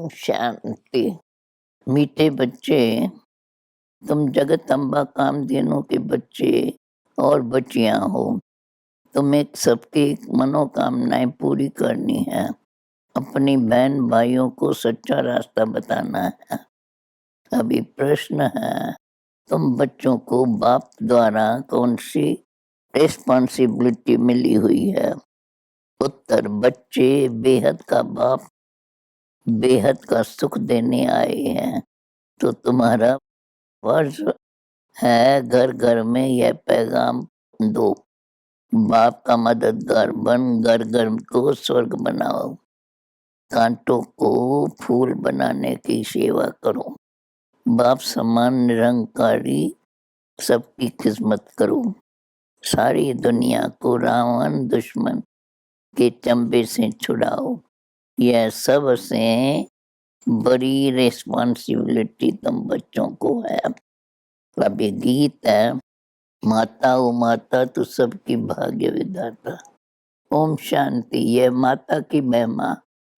ओम शांति। मीठे बच्चे, तुम जगदम्बा कामधेनु के बच्चे और बच्चियां हो। तुम्हें सबकी मनोकामनाएं पूरी करनी है। अपनी बहन भाइयों को सच्चा रास्ता बताना है। अभी प्रश्न है, तुम बच्चों को बाप द्वारा कौन सी रिस्पॉन्सिबिलिटी मिली हुई है? उत्तर, बच्चे बेहद का बाप बेहद का सुख देने आए हैं, तो तुम्हारा फर्ज है घर घर में यह पैगाम दो। बाप का मददगार बन घर घर को स्वर्ग बनाओ। कांटों को फूल बनाने की सेवा करो। बाप समान निरंकारी सबकी खिदमत करो। सारी दुनिया को रावण दुश्मन के चंबे से छुड़ाओ। यह सबसे बड़ी रिस्पॉन्सिबिलिटी तुम बच्चों को है। अभी गीत है, माता ओ माता तू सबकी भाग्य विधाता। ओम शांति। यह माता की महिमा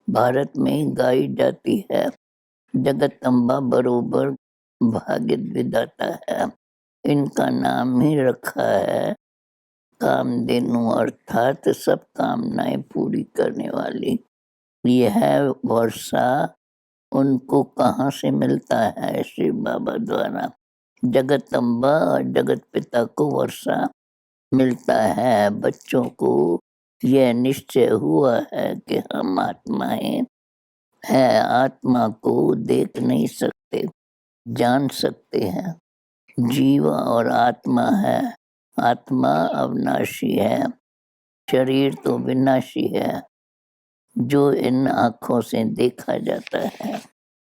भारत में गाई जाती है। जगदम्बा बरोबर भाग्य विधाता है। इनका नाम ही रखा है कामधेनु, अर्थात सब कामनाएं पूरी करने वाली। यह वर्षा उनको कहाँ से मिलता है? श्री बाबा द्वारा। जगदम्बा और जगत पिता को वर्षा मिलता है। बच्चों को यह निश्चय हुआ है कि हम आत्माएं हैं, आत्मा को देख नहीं सकते, जान सकते हैं। जीव और आत्मा है। आत्मा अविनाशी है, शरीर तो विनाशी है, जो इन आँखों से देखा जाता है।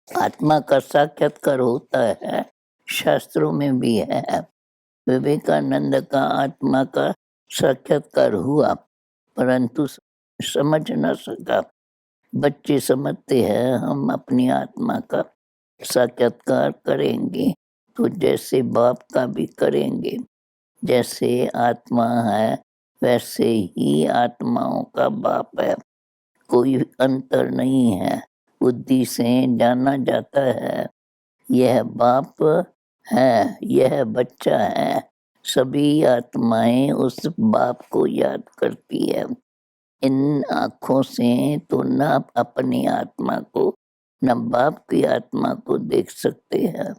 आत्मा का साक्षात्कार होता है, शास्त्रों में भी है। विवेकानंद का आत्मा का साक्षात्कार हुआ, परंतु समझ न सका। बच्चे समझते हैं हम अपनी आत्मा का साक्षात्कार करेंगे तो जैसे बाप का भी करेंगे। जैसे आत्मा है वैसे ही आत्माओं का बाप है, कोई अंतर नहीं है। बुद्धि से जाना जाता है यह बाप है, यह बच्चा है। सभी आत्माएं उस बाप को याद करती है। इन आँखों से तो न अपनी आत्मा को न बाप की आत्मा को देख सकते हैं।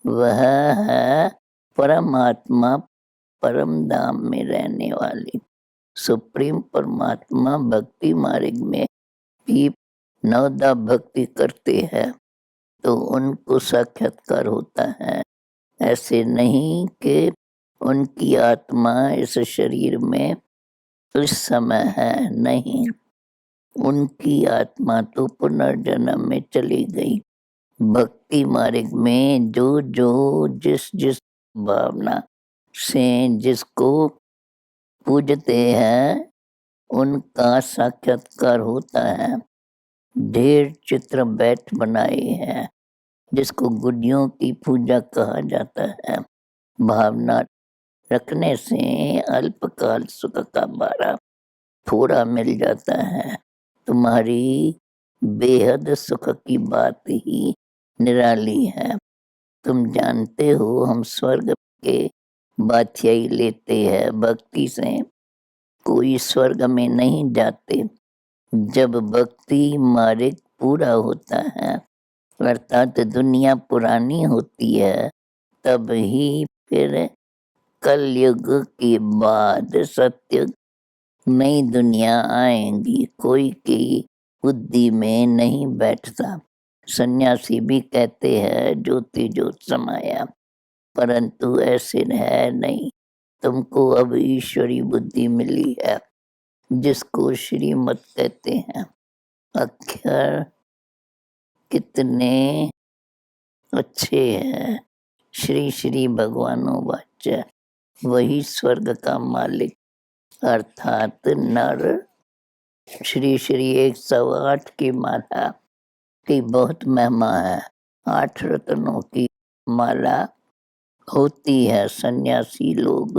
वह है परमात्मा, परम धाम में रहने वाली सुप्रीम परमात्मा। भक्ति मार्ग में भी नवदा भक्ति करते हैं तो उनको साक्षात्कार होता है। ऐसे नहीं कि उनकी आत्मा इस शरीर में इस समय है, नहीं। उनकी आत्मा तो पुनर्जन्म में चली गई। भक्ति मार्ग में जो जो जिस जिस भावना से जिसको पूजते हैं उनका साक्षात्कार होता है। ढेर चित्र बैठ बनाए हैं जिसको गुडियों की पूजा कहा जाता है। भावना रखने से अल्पकाल सुख का बारा थोड़ा मिल जाता है। तुम्हारी बेहद सुख की बात ही निराली है। तुम जानते हो हम स्वर्ग के बादशाही लेते हैं भक्ति से, कोई स्वर्ग में नहीं जाते। जब भक्ति मार्ग पूरा होता है अर्थात दुनिया पुरानी होती है, तब ही फिर कलयुग के बाद सत्युग नई दुनिया आएंगी। कोई की बुद्धि में नहीं बैठता। सन्यासी भी कहते हैं ज्योति ज्योत समाया, परंतु ऐसे है नहीं। तुमको अब ईश्वरी बुद्धि मिली है जिसको श्रीमत कहते हैं। अक्षर कितने अच्छे हैं। श्री श्री भगवानो वाच्य, वही स्वर्ग का मालिक अर्थात नर। श्री श्री 108 की माला की बहुत महिमा है। 8 रत्नों की माला होती है। सन्यासी लोग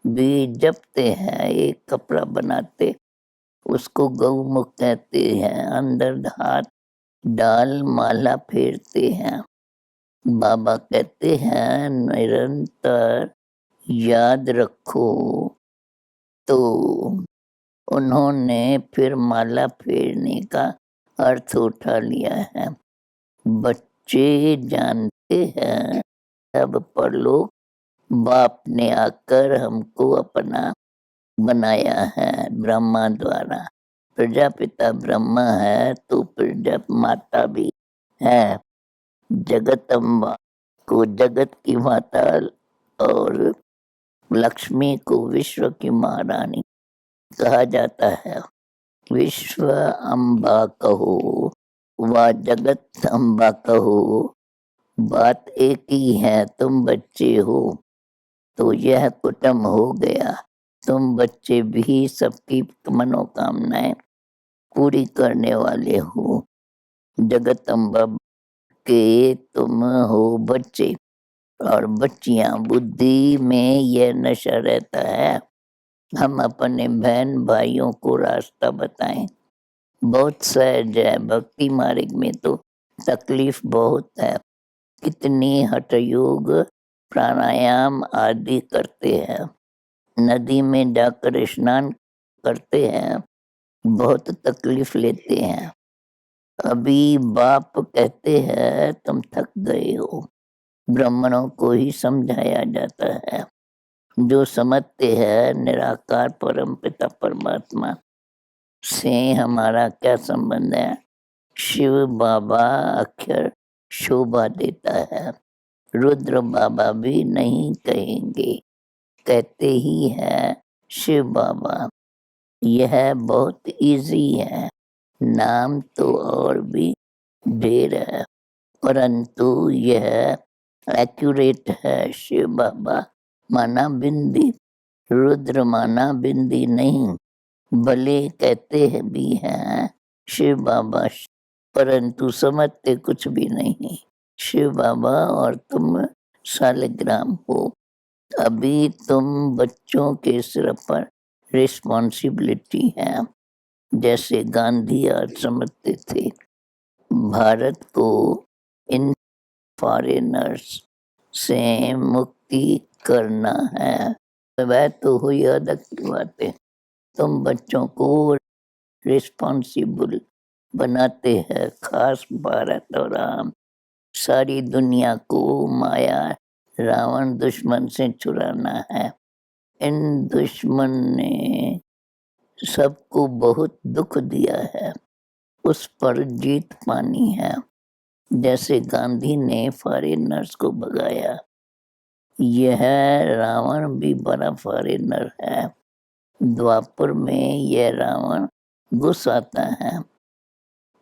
भी जपते हैं। एक कपड़ा बनाते उसको गौमुख कहते हैं। अंदर हाथ डाल माला फेरते हैं। बाबा कहते हैं निरंतर याद रखो। तो उन्होंने फिर माला फेरने का अर्थ उठा लिया है। बच्चे जानते हैं अब पढ़ लो, बाप ने आकर हमको अपना बनाया है ब्रह्मा द्वारा। प्रजापिता ब्रह्मा है तो प्रजा माता भी है। जगदम्बा को जगत की माता और लक्ष्मी को विश्व की महारानी कहा जाता है। विश्व अम्बा कहो व जगत अम्बा कहो, बात एक ही है, तुम बच्चे हो तो यह कुटुंब हो गया। तुम बच्चे भी सबकी मनोकामनाएं पूरी करने वाले हो। जगदम्बा के तुम हो बच्चे और बच्चियां। बुद्धि में यह नशा रहता है हम अपने बहन भाइयों को रास्ता बताएं। बहुत सहज है, भक्ति मार्ग में तो तकलीफ बहुत है। कितनी हठ योग प्राणायाम आदि करते हैं, नदी में जाकर स्नान करते हैं, बहुत तकलीफ लेते हैं। अभी बाप कहते हैं तुम थक गए हो। ब्राह्मणों को ही समझाया जाता है। जो समझते हैं निराकार परम पिता परमात्मा से हमारा क्या संबंध है। शिव बाबा अक्षर शोभा देता है। रुद्र बाबा भी नहीं कहेंगे, कहते ही है शिव बाबा। यह बहुत इजी है, नाम तो और भी ढेर है, परंतु यह एक्यूरेट है। शिव बाबा माना बिंदी, रुद्र माना बिंदी नहीं। भले कहते हैं भी हैं शिव बाबा, परंतु समझते कुछ भी नहीं। शिव बाबा और तुम शालिग्राम हो। अभी तुम बच्चों के सिर पर रिस्पॉन्सिबिलिटी है। जैसे गांधी आज समझते थे भारत को इन फॉरेनर्स से मुक्ति करना है। वह तो हुई अलग की बातें। तुम बच्चों को रिस्पॉन्सिबल बनाते हैं, खास भारत और राम। सारी दुनिया को माया रावण दुश्मन से छुड़ाना है। इन दुश्मन ने सबको बहुत दुख दिया है, उस पर जीत पानी है। जैसे गांधी ने फॉरेनर्स को भगाया, यह रावण भी बड़ा फॉरेनर है। द्वापर में यह रावण घुस आता है,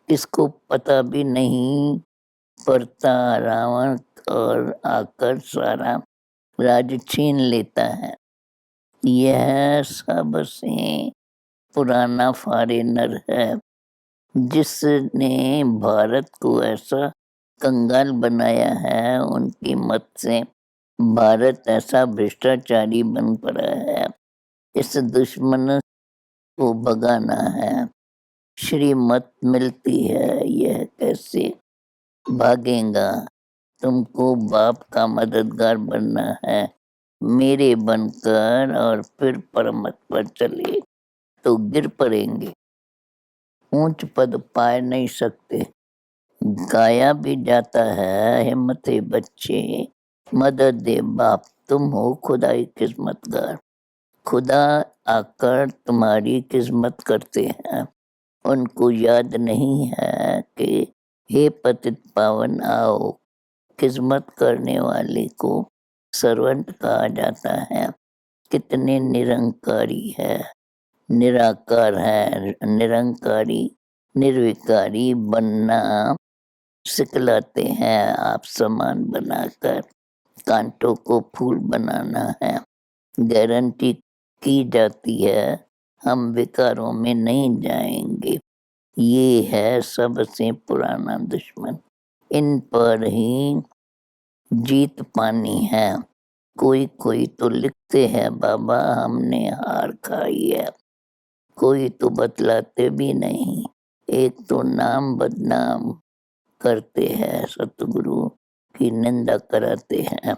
इसको पता भी नहीं पड़ता। रावण और आकर सारा राज छीन लेता है। यह सबसे पुराना फॉरेनर है जिसने भारत को ऐसा कंगाल बनाया है। उनकी मत से भारत ऐसा भ्रष्टाचारी बन पड़ा है। इस दुश्मन को भगाना है। श्रीमत मिलती है, यह कैसे भागेगा। तुमको बाप का मददगार बनना है, मेरे बनकर, और फिर परमत पर चले तो गिर पड़ेंगे, ऊंच पद पाए नहीं सकते। गाया भी जाता है हिम्मत बच्चे मदद दे बाप, तुम हो खुदाई किस्मतगार। खुदा आकर तुम्हारी किस्मत करते हैं। उनको याद नहीं है कि हे पतित पावन आओ। किस्मत करने वाले को सर्वेंट कहा जाता है। कितने निरंकारी है, निराकार है। निरंकारी निर्विकारी बनना सिखलाते हैं। आप सामान बनाकर कांटों को फूल बनाना है। गारंटी की जाती है हम विकारों में नहीं जाएंगे। ये है सबसे पुराना दुश्मन, इन पर ही जीत पानी है। कोई कोई तो लिखते हैं बाबा हमने हार खाई है, कोई तो बतलाते भी नहीं। एक तो नाम बदनाम करते हैं, सतगुरु की निंदा कराते हैं,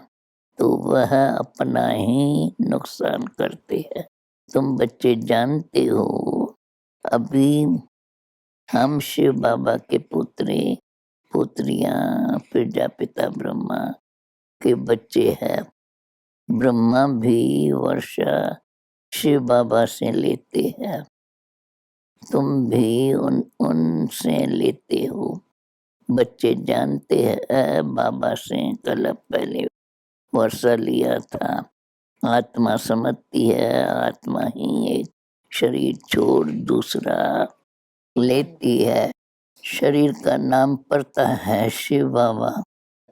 तो वह अपना ही नुकसान करते हैं। तुम बच्चे जानते हो, अभी हम शिव बाबा के पुत्रियां प्रजापिता ब्रह्मा के बच्चे हैं। ब्रह्मा भी वर्षा शिव बाबा से लेते हैं, तुम भी उनसे लेते हो। बच्चे जानते हैं, बाबा से कल पहले वर्षा लिया था। आत्मा समझती है, आत्मा ही एक शरीर छोड़ दूसरा लेती है। शरीर का नाम पड़ता है शिव बाबा,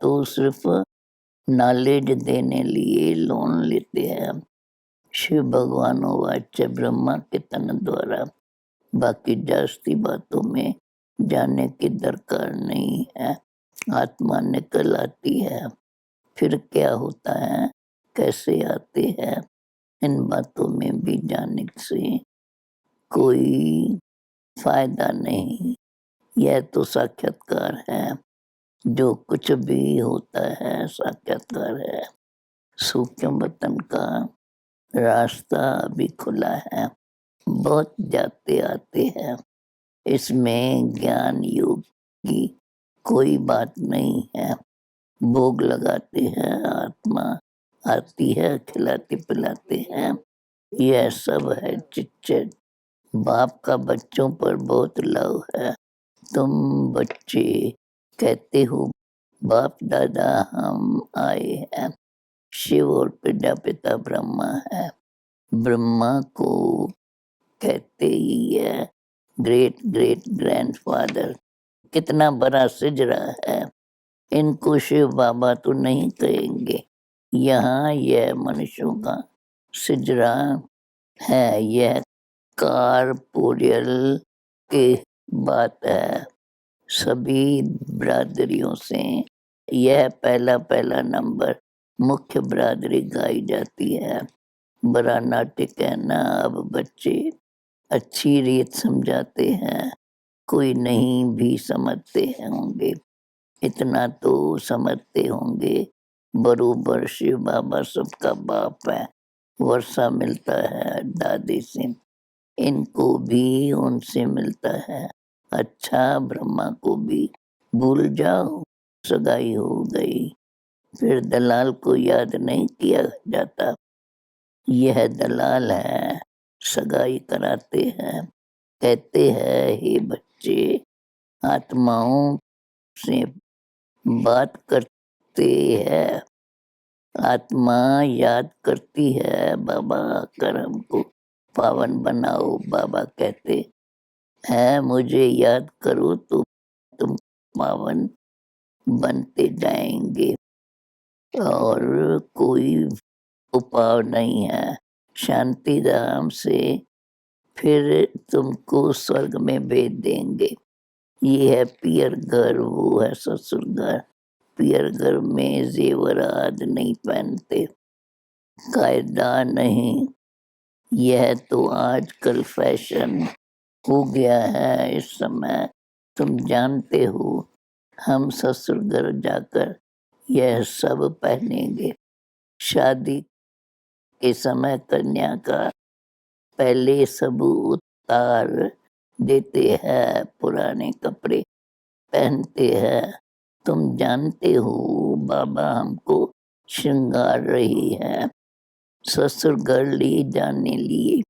तो सिर्फ नॉलेज देने लिए लोन लेते हैं। शिव भगवान वाच्य ब्रह्मा के तन द्वारा, बाकी जास्ती बातों में जाने की दरकार नहीं है। आत्मा निकल आती है, फिर क्या होता है, कैसे आते हैं, इन बातों में भी जाने से कोई फायदा नहीं। यह तो साक्षात्कार है, जो कुछ भी होता है साक्षात्कार है। सूक्ष्म वतन का रास्ता अभी खुला है, बहुत जाते आते हैं। इसमें ज्ञान योग की कोई बात नहीं है। भोग लगाते हैं, आत्मा आती है, खिलाते पिलाते हैं, यह सब है चिच्चर। बाप का बच्चों पर बहुत लव है। तुम बच्चे कहते हो बाप दादा हम आए हैं, शिव और प्रजापिता ब्रह्मा है। ब्रह्मा को कहते ही है ग्रेट ग्रेट ग्रैंडफादर। कितना बड़ा सिजरा है, इनको शिव बाबा तो नहीं कहेंगे। यहाँ यह मनुष्यों का सिजरा है, यह कारपोरियल की बात है। सभी बिरादरियों से यह पहला पहला नंबर मुख्य बिरादरी गाई जाती है। बड़ा नाटक है ना, अब बच्चे अच्छी रीत समझाते हैं, कोई नहीं भी समझते होंगे, इतना तो समझते होंगे बरोबर शिव बाबा सबका बाप है। वर्षा मिलता है दादी से, इनको भी उनसे मिलता है। अच्छा ब्रह्मा को भी भूल जाओ, सगाई हो गई, फिर दलाल को याद नहीं किया जाता। यह दलाल है, सगाई कराते हैं, कहते हैं हे बच्चे आत्माओं से बात करते हैं। आत्मा याद करती है, बाबा कर हमको पावन बनाओ। बाबा कहते हैं मुझे याद करो तो तुम पावन बनते जाएंगे, और कोई उपाय नहीं है। शांति धाम से फिर तुमको स्वर्ग में भेज देंगे। ये है पियर घर, वो है ससुर घर। पियर घर में जेवरात नहीं पहनते, कायदा नहीं। यह तो आजकल फैशन हो गया है इस समय। तुम जानते हो, हम ससुर घर जाकर यह सब पहनेंगे। शादी के समय कन्या का पहले सब उतार देते हैं, पुराने कपड़े पहनते हैं। तुम जानते हो, बाबा हमको श्रृंगार रही है ससुर घर ले जाने लिए।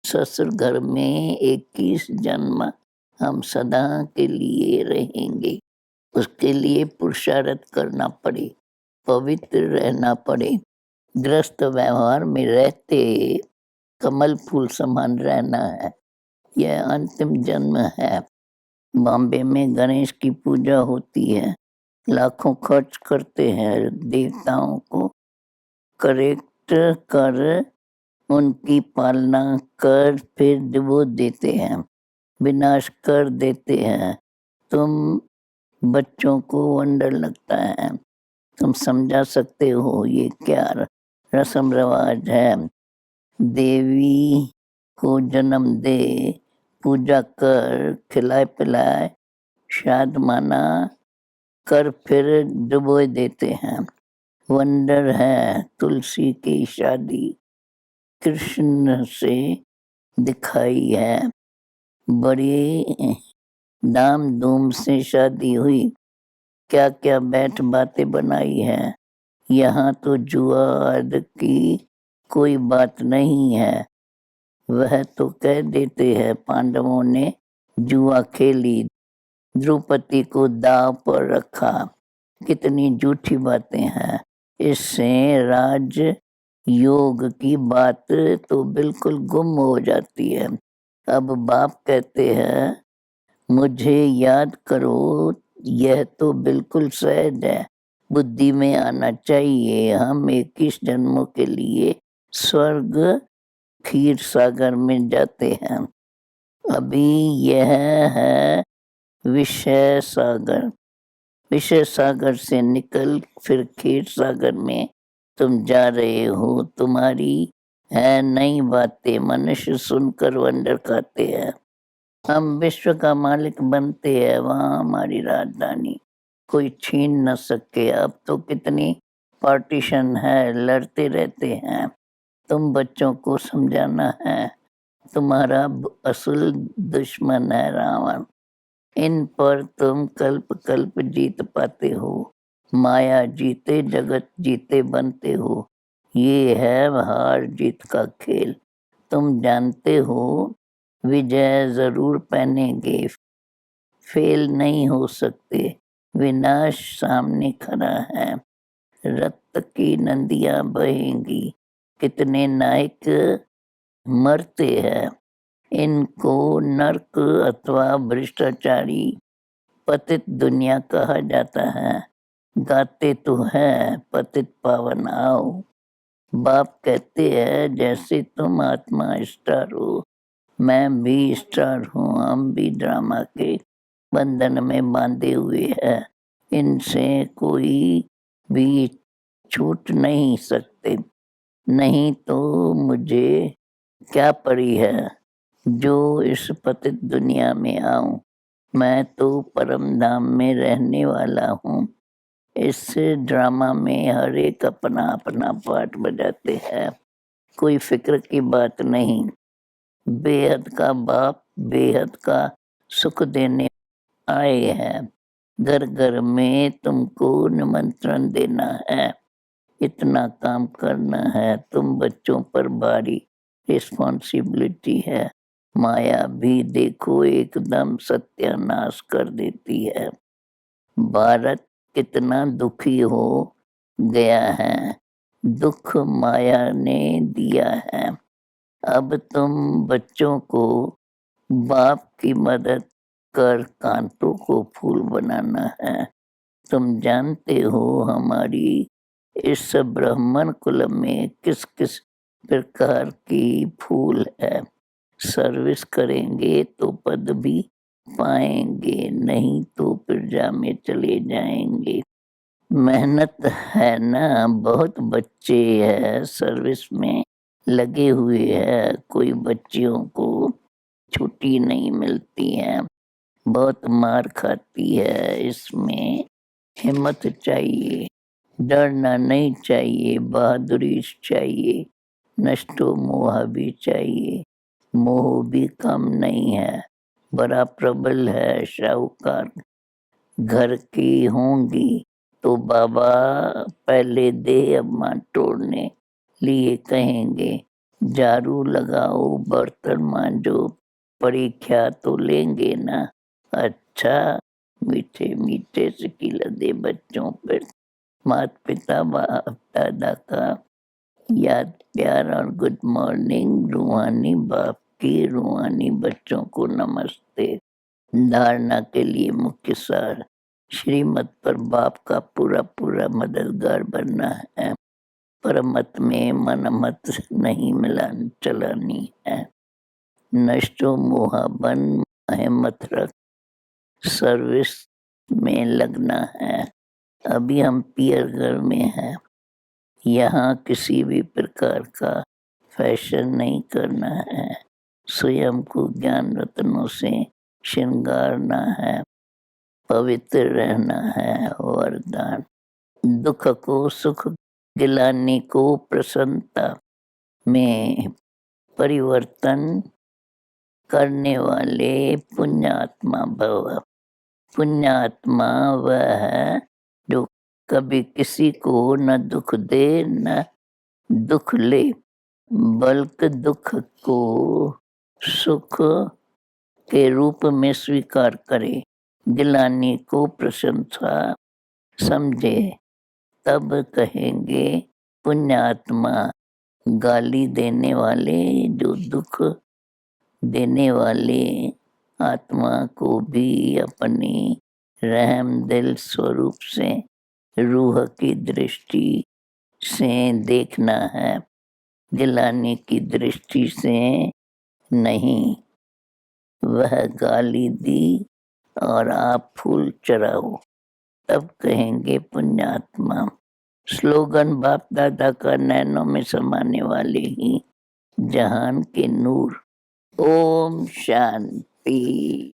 ससुर घर में 21 जन्म हम सदा के लिए रहेंगे। उसके लिए पुरुषार्थ करना पड़े, पवित्र रहना पड़े, गृहस्थ व्यवहार में रहते कमल फूल समान रहना है। यह अंतिम जन्म है। बॉम्बे में गणेश की पूजा होती है, लाखों खर्च करते हैं देवताओं को करेक्ट कर, उनकी पालना कर, फिर वो देते हैं, विनाश कर देते हैं। तुम बच्चों को वंडर लगता है, तुम समझा सकते हो ये क्या रस्म रिवाज है। देवी को जन्म दे, पूजा कर, खिलाए पिलाए, शादमाना कर फिर डुबो देते हैं। वंडर है तुलसी की शादी कृष्ण से दिखाई है। बड़ी धाम धूम से शादी हुई, क्या क्या बैठ बातें बनाई है। यहाँ तो जुआ आदि की कोई बात नहीं है। वह तो कह देते हैं पांडवों ने जुआ खेली, द्रौपदी को दांव पर रखा। कितनी झूठी बातें हैं। इससे राज योग की बात तो बिल्कुल गुम हो जाती है। अब बाप कहते हैं मुझे याद करो, यह तो बिल्कुल सहज है, बुद्धि में आना चाहिए। हम 21 जन्मों के लिए स्वर्ग क्षीर सागर में जाते हैं। अभी यह है विषय सागर। विषय सागर से निकल फिर क्षीर सागर में तुम जा रहे हो। तुम्हारी है नई बातें, मनुष्य सुनकर वंडर खाते हैं। हम विश्व का मालिक बनते हैं, वहाँ हमारी राजधानी कोई छीन न सके। अब तो कितनी पार्टीशन है, लड़ते रहते हैं। तुम बच्चों को समझाना है, तुम्हारा असल दुश्मन है रावण। इन पर तुम कल्प कल्प जीत पाते हो। माया जीते जगत जीते बनते हो। ये है हार जीत का खेल। तुम जानते हो विजय जरूर पहनेंगे, फेल नहीं हो सकते। विनाश सामने खड़ा है, रक्त की नदियां बहेंगी। कितने नायक मरते हैं। इनको नरक अथवा भ्रष्टाचारी पतित दुनिया कहा जाता है। गाते तो है पतित पावन आओ। बाप कहते हैं जैसे तुम आत्मा स्टार हो, मैं भी स्टार हूँ। हम भी ड्रामा के बंधन में बांधे हुए हैं। इनसे कोई भी छूट नहीं सकते। नहीं तो मुझे क्या पड़ी है जो इस पतित दुनिया में आऊं। मैं तो परम धाम में रहने वाला हूँ। इस ड्रामा में हर एक अपना अपना पार्ट बजाते हैं, कोई फिक्र की बात नहीं। बेहद का बाप बेहद का सुख देने आए हैं। घर घर में तुमको निमंत्रण देना है, इतना काम करना है। तुम बच्चों पर भारी रिस्पॉन्सिबिलिटी है। माया भी देखो एकदम सत्यानाश कर देती है। भारत कितना दुखी हो गया है, दुख माया ने दिया है। अब तुम बच्चों को बाप की मदद कर कांटों को फूल बनाना है। तुम जानते हो हमारी इस ब्राह्मण कुल में किस किस प्रकार की फूल है। सर्विस करेंगे तो पद भी पाएंगे, नहीं तो प्रजा में चले जाएंगे। मेहनत है ना, बहुत बच्चे हैं सर्विस में लगे हुए हैं। कोई बच्चियों को छुट्टी नहीं मिलती है, बहुत मार खाती है। इसमें हिम्मत चाहिए, डरना नहीं चाहिए, बहादुरी चाहिए। नष्टो मोह भी चाहिए, मोह भी कम नहीं है। बड़ा प्रबल है शाहूकार घर की होंगी तो बाबा पहले दे अम्मा तोड़ने लिए कहेंगे। झाड़ू लगाओ बर्तन मांजो, परीक्षा तो लेंगे ना। अच्छा, मीठे मीठे सिकिल दे बच्चों पर माता पिता बाप दादा का याद प्यार और गुड मॉर्निंग। रूहानी बाप की रूहानी बच्चों को नमस्ते। धारणा के लिए मुख्य सार श्रीमत पर बाप का पूरा पूरा मददगार बनना है। परमत में मन मत नहीं मिलान चलानी है। नष्टो मोहा बन हिम्मत रख, सर्विस में लगना है। अभी हम पियर घर में हैं। यहाँ किसी भी प्रकार का फैशन नहीं करना है। स्वयं को ज्ञान रत्नों से श्रृंगारना है। पवित्र रहना है वरदान। दुख को सुख, गिलानी को प्रसन्नता में परिवर्तन करने वाले पुण्यात्मा भव। पुण्यात्मा वह है जो कभी किसी को न दुख दे न दुख ले, बल्कि दुख को सुख के रूप में स्वीकार करे, गिलानी को प्रशंसा समझे, तब कहेंगे पुण्यात्मा। गाली देने वाले, जो दुख देने वाले आत्मा को भी अपनी रहम दिल स्वरूप से, रूह की दृष्टि से देखना है, गिलाने की दृष्टि से नहीं। वह गाली दी और आप फूल चढ़ाओ, तब कहेंगे पुण्यात्मा। स्लोगन बाप दादा का नैनों में समाने वाले ही जहान के नूर। ओम शांति।